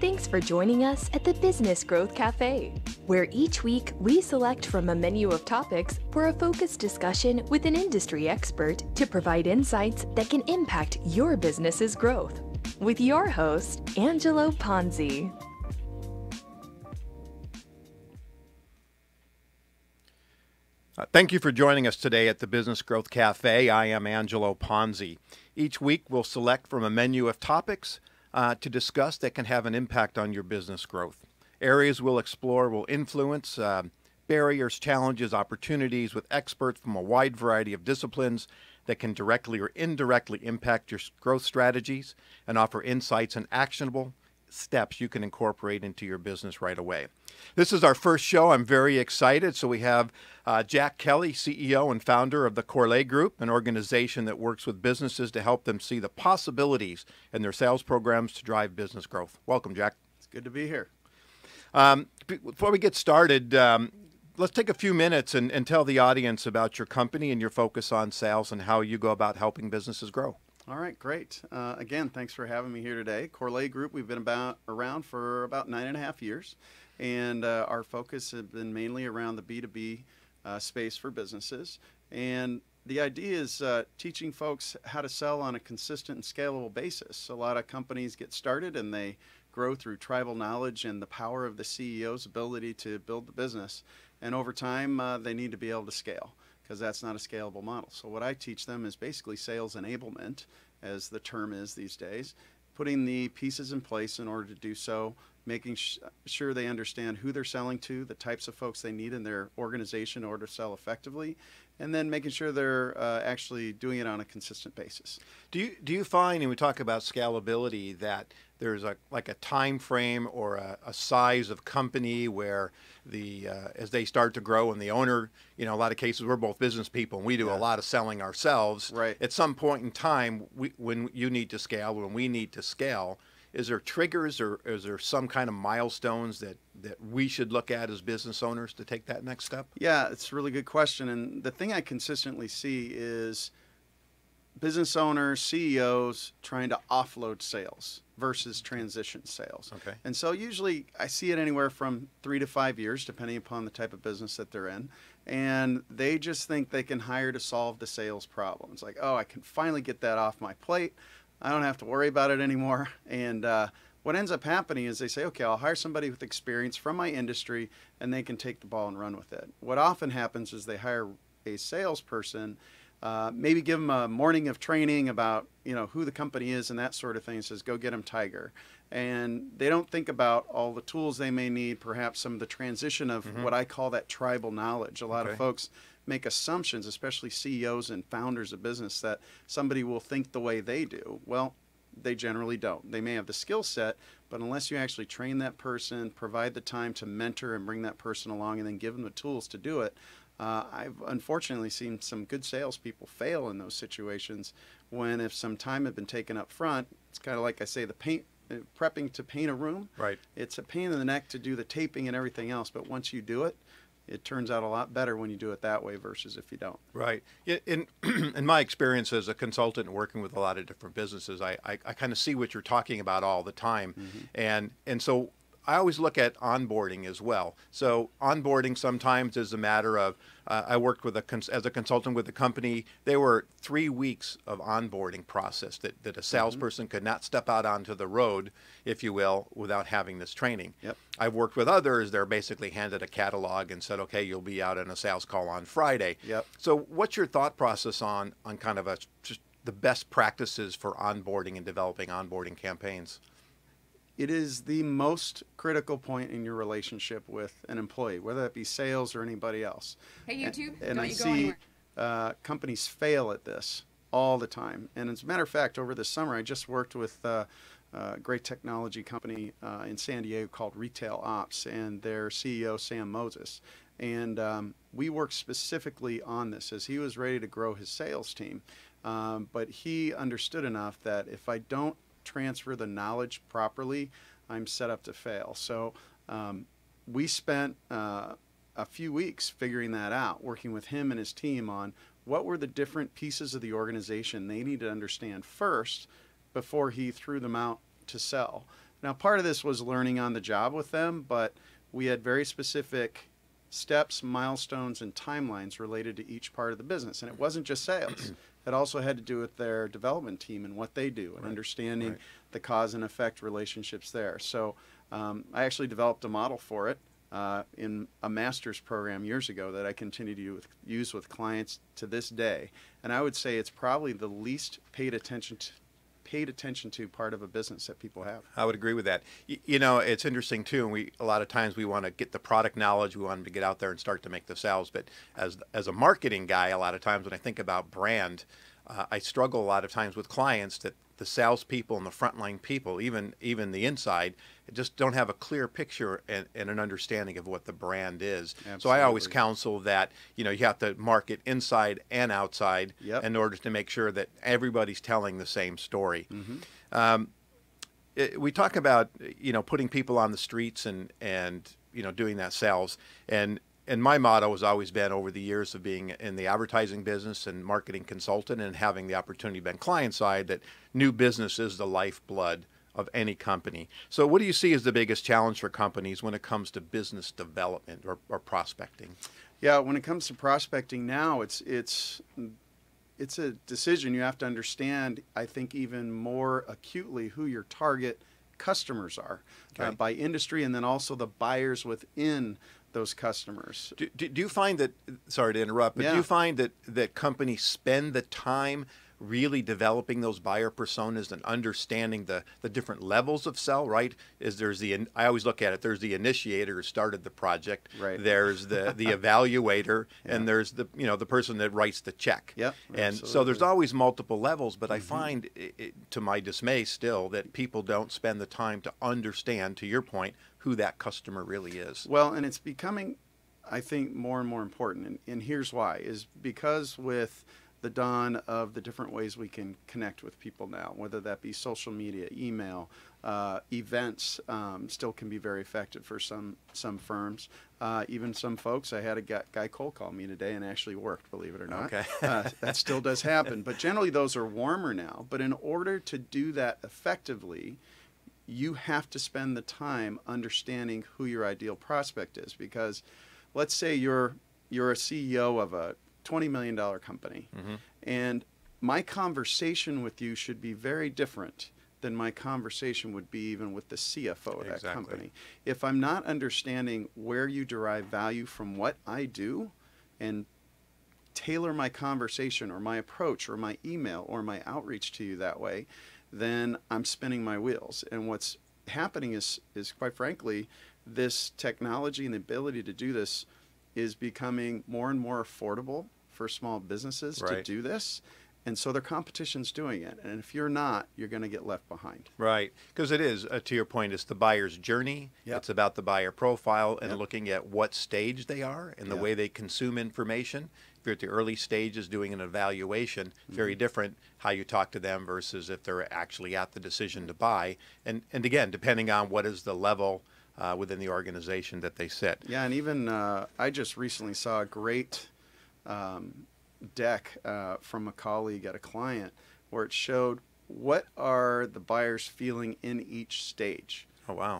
Thanks for joining us at the Business Growth Cafe, where each week we select from a menu of topics for a focused discussion with an industry expert to provide insights that can impact your business's growth. With your host, Angelo Ponzi. Thank you for joining us today at the Business Growth Cafe. I am Angelo Ponzi. Each week we'll select from a menu of topics to discuss that can have an impact on your business growth. Areas we'll explore will influence barriers, challenges, opportunities with experts from a wide variety of disciplines that can directly or indirectly impact your growth strategies and offer insights and actionable steps you can incorporate into your business right away. This is our first show. I'm very excited. So we have Jack Kelly, CEO and founder of the CORLEA Group, an organization that works with businesses to help them see the possibilities in their sales programs to drive business growth. Welcome, Jack. It's good to be here. Before we get started, let's take a few minutes and tell the audience about your company and your focus on sales and how you go about helping businesses grow. All right, great. Again, thanks for having me here today. CORLEA Group, we've been around for about 9.5 years, and our focus has been mainly around the B2B space for businesses. And the idea is teaching folks how to sell on a consistent and scalable basis. A lot of companies get started and they grow through tribal knowledge and the power of the CEO's ability to build the business. And over time, they need to be able to scale, because that's not a scalable model. So what I teach them is basically sales enablement, as the term is these days, putting the pieces in place in order to do so, making sure they understand who they're selling to, the types of folks they need in their organization in order to sell effectively, and then making sure they're actually doing it on a consistent basis. Do you find, and we talk about scalability, that there's a time frame or a size of company where as they start to grow and the owner, a lot of cases we're both business people and we do a lot of selling ourselves. Right. At some point in time, when you need to scale, when we need to scale, is there triggers or is there some kind of milestones that we should look at as business owners to take that next step? Yeah, it's a really good question. And the thing I consistently see is business owners, CEOs trying to offload sales versus transition sales. Okay. And so usually I see it anywhere from 3 to 5 years, depending upon the type of business that they're in. And they just think they can hire to solve the sales problem. It's like, oh, I can finally get that off my plate. I don't have to worry about it anymore. And what ends up happening is they say, okay, I'll hire somebody with experience from my industry and they can take the ball and run with it. What often happens is they hire a salesperson, maybe give them a morning of training about who the company is and that sort of thing, and says, go get them Tiger. And they don't think about all the tools they may need, perhaps some of the transition of what I call that tribal knowledge. A lot of folks make assumptions, especially CEOs and founders of business, that somebody will think the way they do. Well, they generally don't. They may have the skill set, but unless you actually train that person, provide the time to mentor and bring that person along, and then give them the tools to do it, I've unfortunately seen some good salespeople fail in those situations when, if some time had been taken up front, it's kind of like I say, prepping to paint a room. Right. It's a pain in the neck to do the taping and everything else, but once you do it, it turns out a lot better when you do it that way versus if you don't. Right. In my experience as a consultant working with a lot of different businesses, I kind of see what you're talking about all the time. And so I always look at onboarding as well. So onboarding sometimes is a matter of, I worked with as a consultant with a company. They were 3 weeks of onboarding process that a salesperson could not step out onto the road, if you will, without having this training. Yep. I've worked with others. They're basically handed a catalog and said, okay, you'll be out on a sales call on Friday. Yep. So what's your thought process on kind of just the best practices for onboarding and developing onboarding campaigns? It is the most critical point in your relationship with an employee, whether that be sales or anybody else. Hey, YouTube, and don't I you go see anywhere. Companies fail at this all the time. And as a matter of fact, over the summer, I just worked with a great technology company in San Diego called Retail Ops, and their CEO, Sam Moses. And we worked specifically on this as he was ready to grow his sales team. But he understood enough that if I don't transfer the knowledge properly, I'm set up to fail. So we spent a few weeks figuring that out, working with him and his team on what were the different pieces of the organization they needed to understand first before he threw them out to sell. Now, part of this was learning on the job with them, but we had very specific steps, milestones, and timelines related to each part of the business. And it wasn't just sales. It also had to do with their development team and what they do and understanding the cause and effect relationships there. So I actually developed a model for it in a master's program years ago that I continue to use with clients to this day. And I would say it's probably the least paid attention to part of a business that people have. I would agree with that. You know, it's interesting too, and a lot of times we want to get the product knowledge, we want them to get out there and start to make the sales, but as a marketing guy, a lot of times when I think about brand, I struggle a lot of times with clients that the salespeople and the frontline people, even the inside, just don't have a clear picture and an understanding of what the brand is. Absolutely. So I always counsel that, you know, you have to market inside and outside in order to make sure that everybody's telling the same story. We talk about, you know, putting people on the streets and you know, doing that sales. And my motto has always been, over the years of being in the advertising business and marketing consultant and having the opportunity to be on client side, that new business is the lifeblood of any company. So what do you see as the biggest challenge for companies when it comes to business development or prospecting? Yeah, when it comes to prospecting now, it's a decision you have to understand, I think, even more acutely who your target customers are by industry, and then also the buyers within those customers. Do you find that, sorry to interrupt, but do you find that companies spend the time really developing those buyer personas and understanding the different levels of sell, right? I always look at it, there's the initiator who started the project, there's the evaluator, and there's the person that writes the check. And absolutely. So there's always multiple levels, but I find, to my dismay still, that people don't spend the time to understand, to your point, who that customer really is. Well, and it's becoming, I think, more and more important. And here's why, is because with the dawn of the different ways we can connect with people now, whether that be social media, email, events, still can be very effective for some firms. Even some folks, I had a guy cold call me today and actually worked, believe it or not. That still does happen. But generally those are warmer now. But in order to do that effectively, you have to spend the time understanding who your ideal prospect is. Because let's say you're a CEO of a $20 million company, and my conversation with you should be very different than my conversation would be even with the CFO of that company. If I'm not understanding where you derive value from what I do and tailor my conversation or my approach or my email or my outreach to you that way, then I'm spinning my wheels. And what's happening is quite frankly, this technology and the ability to do this is becoming more and more affordable for small businesses to do this. And so their competition's doing it. And if you're not, you're going to get left behind. Right. Because it is, to your point, it's the buyer's journey. It's about the buyer profile and looking at what stage they are and the way they consume information. If you're at the early stages doing an evaluation, very different how you talk to them versus if they're actually at the decision to buy. And again, depending on what is the level within the organization that they sit. Yeah, and even I just recently saw a great deck from a colleague at a client where it showed what are the buyers feeling in each stage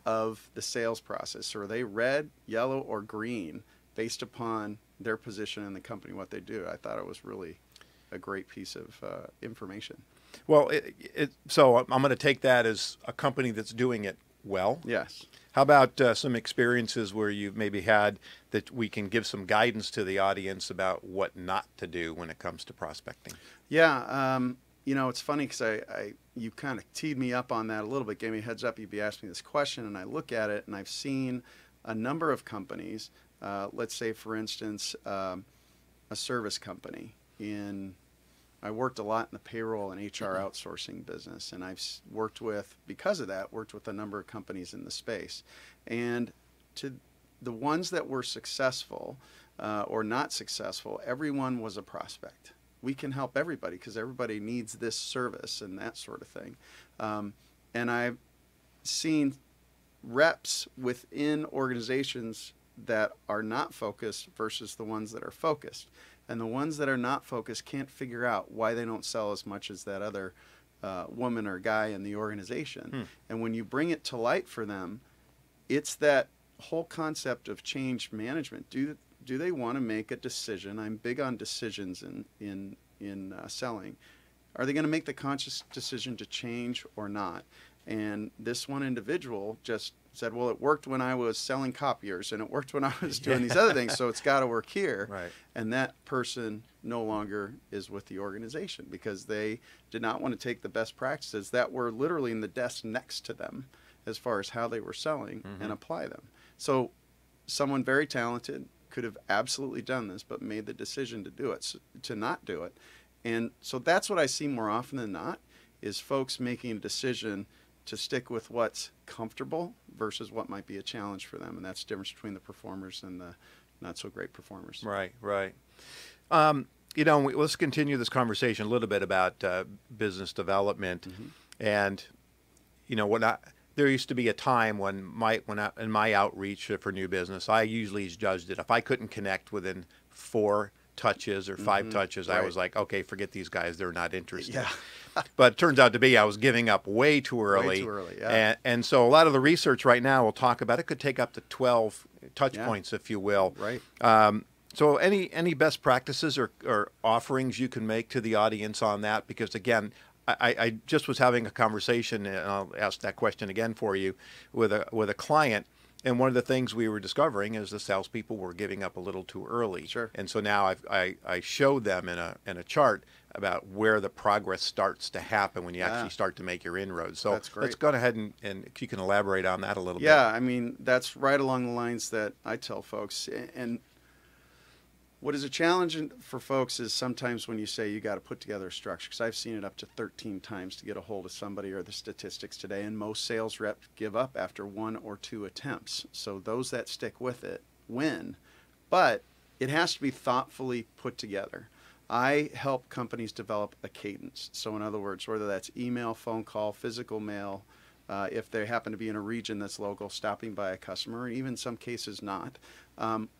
of the sales process. Are they red, yellow, or green based upon their position in the company, what they do? I thought it was really a great piece of information. Well, so I'm going to take that as a company that's doing it well. Yes. How about some experiences where you've maybe had that we can give some guidance to the audience about what not to do when it comes to prospecting? Yeah, you know, it's funny because you kind of teed me up on that a little bit, gave me a heads up, you'd be asking me this question, and I look at it and I've seen a number of companies, let's say for instance, a service company I worked a lot in the payroll and HR outsourcing business, and I've because of that, worked with a number of companies in the space. And to the ones that were successful or not successful, everyone was a prospect. We can help everybody because everybody needs this service and that sort of thing. And I've seen reps within organizations that are not focused versus the ones that are focused. And the ones that are not focused can't figure out why they don't sell as much as that other woman or guy in the organization. And when you bring it to light for them, it's that whole concept of change management. Do they want to make a decision? I'm big on decisions in selling. Are they going to make the conscious decision to change or not? And this one individual just said, well, it worked when I was selling copiers and it worked when I was doing these other things, so it's got to work here. Right. And that person no longer is with the organization because they did not want to take the best practices that were literally in the desk next to them as far as how they were selling and apply them. So someone very talented could have absolutely done this, but made the decision to do it, to not do it. And so that's what I see more often than not, is folks making a decision to stick with what's comfortable versus what might be a challenge for them. And that's the difference between the performers and the not so great performers. Right, right. Let's continue this conversation a little bit about business development. And, there used to be a time when in my outreach for new business, I usually judged it. If I couldn't connect within 4 touches or 5 touches, I was like, okay, forget these guys. They're not interested. Yeah. But it turns out to be I was giving up way too early. Way too early, yeah. And so a lot of the research right now we'll talk about, it could take up to 12 touch points, if you will. Right. So any best practices or offerings you can make to the audience on that? Because, again, I just was having a conversation, and I'll ask that question again for you, with a client. And one of the things we were discovering is the salespeople were giving up a little too early. Sure. And so now I showed them in a chart about where the progress starts to happen when you actually start to make your inroads. So that's great. Let's go ahead and if you can elaborate on that a little bit. Yeah, I mean, that's right along the lines that I tell folks. And what is a challenge for folks is sometimes when you say you got to put together a structure, because I've seen it up to 13 times to get a hold of somebody, or the statistics today, and most sales reps give up after 1 or 2 attempts. So those that stick with it win, but it has to be thoughtfully put together. I help companies develop a cadence. So in other words, whether that's email, phone call, physical mail, if they happen to be in a region that's local, stopping by a customer, and even in some cases not.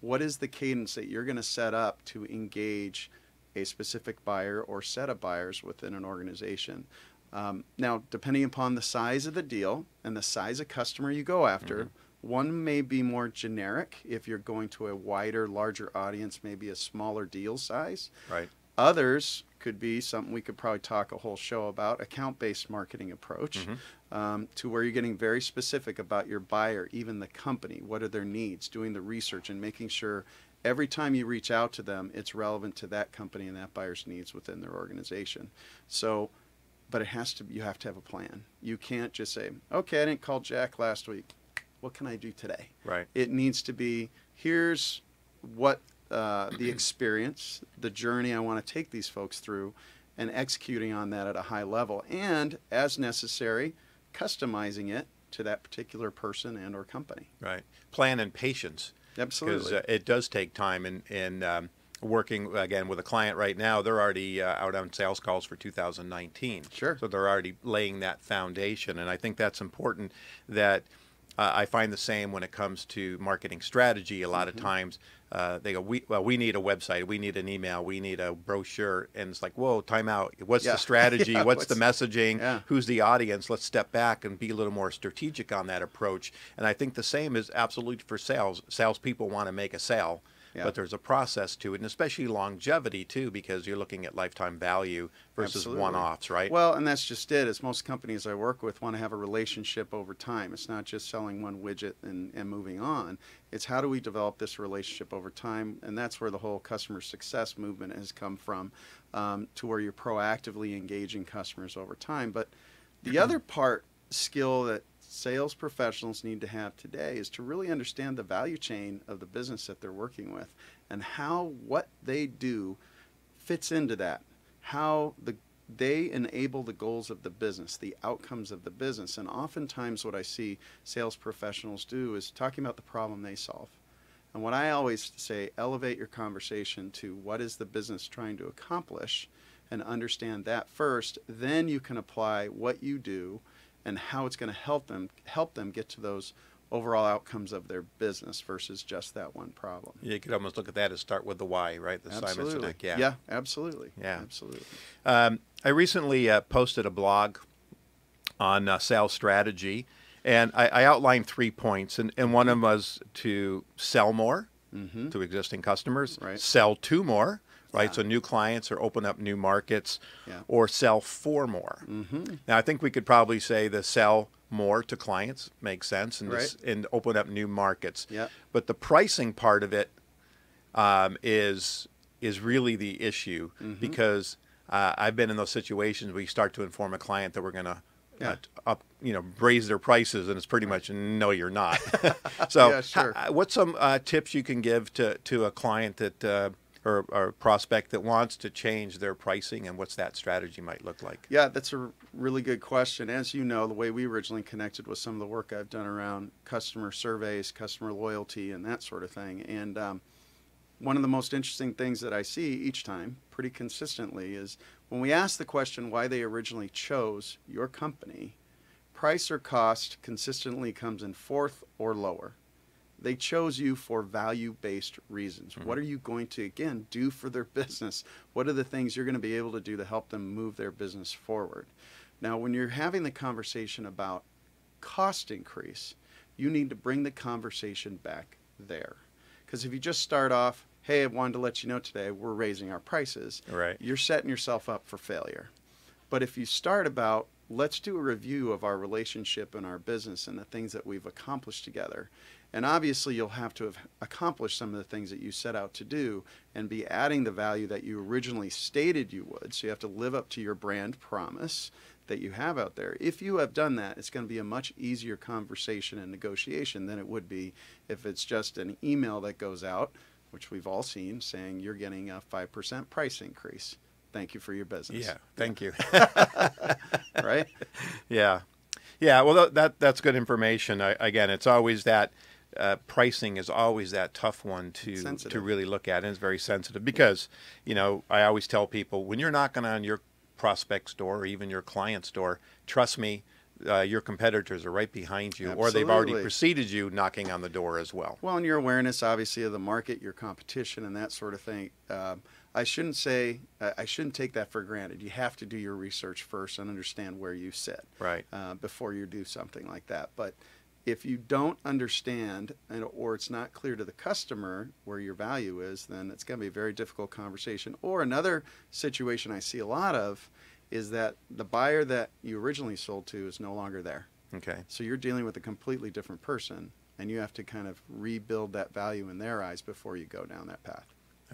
What is the cadence that you're going to set up to engage a specific buyer or set of buyers within an organization? Now, depending upon the size of the deal and the size of customer you go after, one may be more generic if you're going to a wider, larger audience, maybe a smaller deal size. Right. Others could be something we could probably talk a whole show about, account-based marketing approach, to where you're getting very specific about your buyer, even the company, what are their needs, doing the research and making sure every time you reach out to them, it's relevant to that company and that buyer's needs within their organization. So, but you have to have a plan. You can't just say, okay, I didn't call Jack last week. What can I do today? Right. It needs to be, here's what the experience, the journey I want to take these folks through, and executing on that at a high level, and as necessary, customizing it to that particular person and or company. Right. Plan and patience. Absolutely. Because it does take time. And working, again, with a client right now, they're already out on sales calls for 2019. Sure. So they're already laying that foundation. And I think that's important that I find the same when it comes to marketing strategy. A lot of times they go, we need a website, we need an email, we need a brochure. And it's like, whoa, time out. What's the strategy? What's the messaging? Who's the audience? Let's step back and be a little more strategic on that approach. And I think the same is absolutely for sales. Salespeople want to make a sale. But there's a process to it, and especially longevity, too, because you're looking at lifetime value versus one-offs, right? Well, and that's just it. As most companies I work with want to have a relationship over time. It's not just selling one widget and moving on. It's how do we develop this relationship over time, and that's where the whole customer success movement has come from, to where you're proactively engaging customers over time. But the other skill that sales professionals need to have today is to really understand the value chain of the business that they're working with and how what they do fits into that, how they enable the goals of the business, the outcomes of the business. And oftentimes what I see sales professionals do is talking about the problem they solve. And what I always say, elevate your conversation to what is the business trying to accomplish and understand that first. Then you can apply what you do and how it's going to help them get to those overall outcomes of their business versus just that one problem. Yeah, you could almost look at that as start with the why, right? The Simon Absolutely. Sinek, Yeah, absolutely. Yeah. Absolutely. I recently posted a blog on sales strategy, and I outlined 3 points, and one of them was to sell more to existing customers, Right. sell to more, right? Yeah. So new clients or open up new markets, Yeah. or sell for more. Now, I think we could probably say the sell more to clients makes sense, and, Right. and open up new markets. Yeah. But the pricing part of it is really the issue, because I've been in those situations where you start to inform a client that we're going to raise their prices, and it's pretty much no, you're not. So, Yeah, sure. what's some tips you can give to a client that or a prospect that wants to change their pricing, and what's that strategy might look like? Yeah, that's a really good question. As you know, the way we originally connected was some of the work I've done around customer surveys, customer loyalty, and that sort of thing. And one of the most interesting things that I see each time, pretty consistently, is when we ask the question why they originally chose your company, price or cost consistently comes in fourth or lower. They chose you for value-based reasons. What are you going to, again, do for their business? What are the things you're going to be able to do to help them move their business forward? Now, when you're having the conversation about cost increase, you need to bring the conversation back there. Because if you just start off, hey, I wanted to let you know today we're raising our prices, Right. you're setting yourself up for failure. But if you start about, let's do a review of our relationship and our business and the things that we've accomplished together. And obviously you'll have to have accomplished some of the things that you set out to do and be adding the value that you originally stated you would. So you have to live up to your brand promise that you have out there. If you have done that, it's going to be a much easier conversation and negotiation than it would be if it's just an email that goes out, which we've all seen, saying you're getting a 5% price increase. Thank you for your business. Yeah, thank you. Right? Yeah. Yeah, well, that's good information. Again, it's always that pricing is always that tough one to really look at, and it's very sensitive because, I always tell people, when you're knocking on your prospect's door or even your client's door, trust me, your competitors are right behind you, or they've already Absolutely. preceded you knocking on the door as well. Well, and your awareness, obviously, of the market, your competition, and that sort of thing. I shouldn't take that for granted. You have to do your research first and understand where you sit, Right. Before you do something like that. But if you don't understand, or it's not clear to the customer where your value is, then it's going to be a very difficult conversation. Or another situation I see a lot of is that the buyer that you originally sold to is no longer there. Okay. So you're dealing with a completely different person, and you have to kind of rebuild that value in their eyes before you go down that path.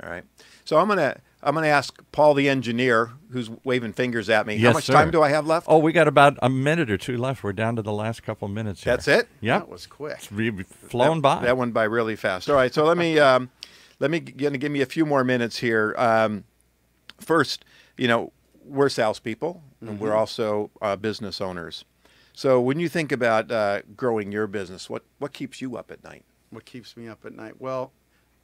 All right. So I'm gonna ask Paul the engineer, who's waving fingers at me. Yes, How much sir. time do I have left? Oh, we got about a minute or two left. We're down to the last couple minutes here. That's it? Yep. That was quick. We've flown by. That went by really fast. All right. So let me give me a few more minutes here. First, we're salespeople, and we're also business owners. So when you think about growing your business, what keeps you up at night? What keeps me up at night? Well,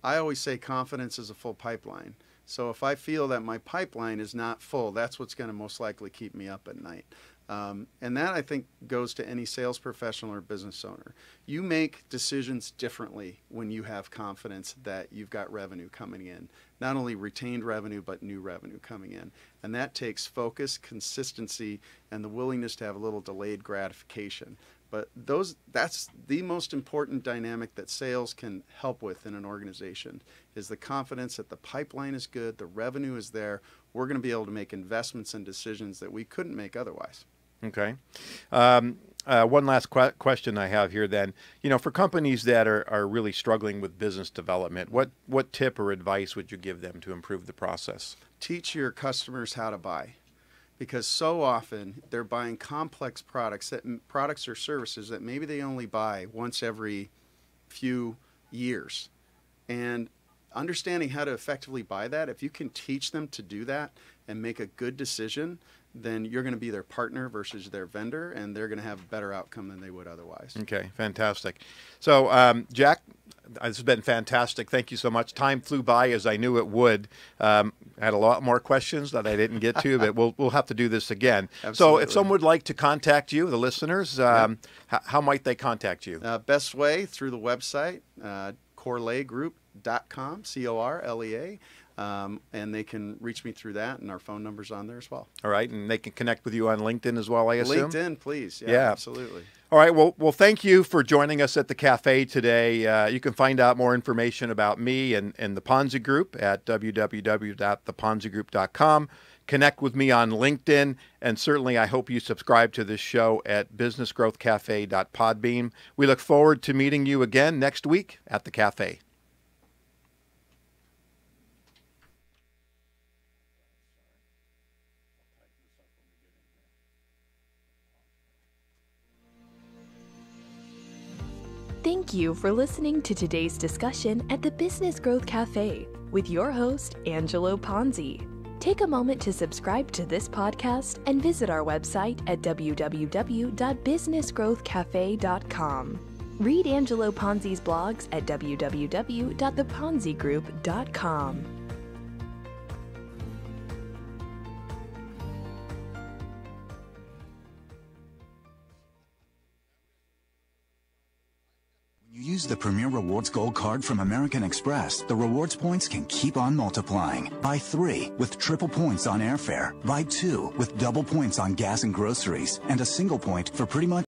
I always say confidence is a full pipeline. So if I feel that my pipeline is not full, that's what's going to most likely keep me up at night. And that, I think, goes to any sales professional or business owner. You make decisions differently when you have confidence that you've got revenue coming in. Not only retained revenue, but new revenue coming in. And that takes focus, consistency, and the willingness to have a little delayed gratification. But that's the most important dynamic that sales can help with in an organization, is the confidence that the pipeline is good, the revenue is there. We're going to be able to make investments and decisions that we couldn't make otherwise. Okay. One last question I have here then. For companies that are really struggling with business development, what tip or advice would you give them to improve the process? Teach your customers how to buy. Because so often they're buying complex products or services that maybe they only buy once every few years. And understanding how to effectively buy that, if you can teach them to do that and make a good decision, then you're going to be their partner versus their vendor, and they're going to have a better outcome than they would otherwise. Okay, fantastic. So, Jack, this has been fantastic. Thank you so much. Time flew by as I knew it would. I had a lot more questions that I didn't get to, but we'll have to do this again. Absolutely. So if someone would like to contact you, the listeners, how might they contact you? Best way, through the website, corleagroup.com, CORLEA. and they can reach me through that, and our phone number's on there as well. All right, and they can connect with you on LinkedIn as well, I assume? LinkedIn, please. Yeah. Absolutely. All right, well, thank you for joining us at the cafe today. You can find out more information about me and the Ponzi Group at www.theponzigroup.com. Connect with me on LinkedIn, and certainly I hope you subscribe to this show at businessgrowthcafe.podbean. We look forward to meeting you again next week at the cafe. Thank you for listening to today's discussion at the Business Growth Cafe with your host, Angelo Ponzi. Take a moment to subscribe to this podcast and visit our website at www.businessgrowthcafe.com. Read Angelo Ponzi's blogs at www.theponzigroup.com. Use the Premier Rewards Gold Card from American Express. The rewards points can keep on multiplying. Buy 3 with triple points on airfare. Buy 2 with double points on gas and groceries. And a single point for pretty much